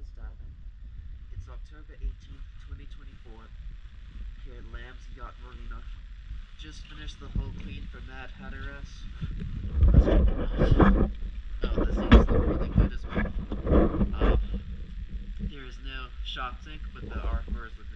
Hatteras Diving. It's October 18th, 2024, here at Lamb's Yacht Marina. Just finished the hull clean for Mad Hatteras. Oh, the seats look really good as well. There is no shock sink, but the R4s look